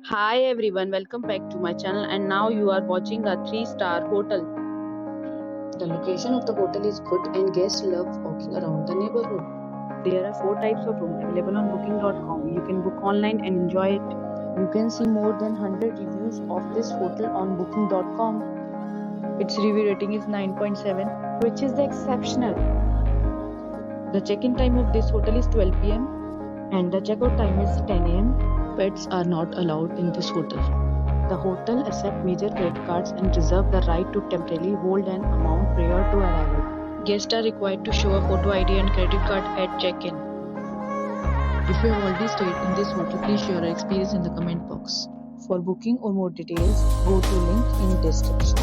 Hi everyone, welcome back to my channel and now you are watching a 3-star hotel. The location of the hotel is good and guests love walking around the neighborhood. There are 4 types of room available on booking.com. You can book online and enjoy it. You can see more than 100 reviews of this hotel on booking.com. Its review rating is 9.7, which is exceptional. The check-in time of this hotel is 12 p.m. and the check-out time is 10 a.m. Pets are not allowed in this hotel. The hotel accepts major credit cards and reserves the right to temporarily hold an amount prior to arrival. Guests are required to show a photo ID and credit card at check-in. If you have already stayed in this hotel, please share your experience in the comment box. For booking or more details, go to link in description.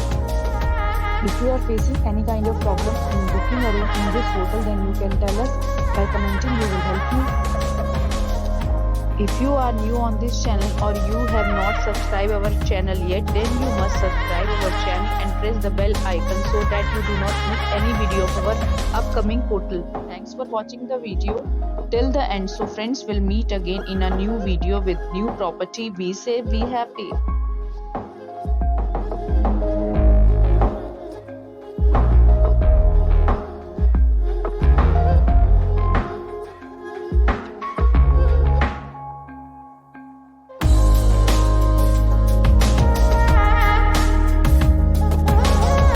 If you are facing any kind of problem in booking a room in this hotel, then you can tell us by commenting. We will help you. If you are new on this channel or you have not subscribed our channel yet, then you must subscribe our channel and press the bell icon so that you do not miss any video of our upcoming hotel. Thanks for watching the video till the end. So friends, will meet again in a new video with new property. Be safe, be happy.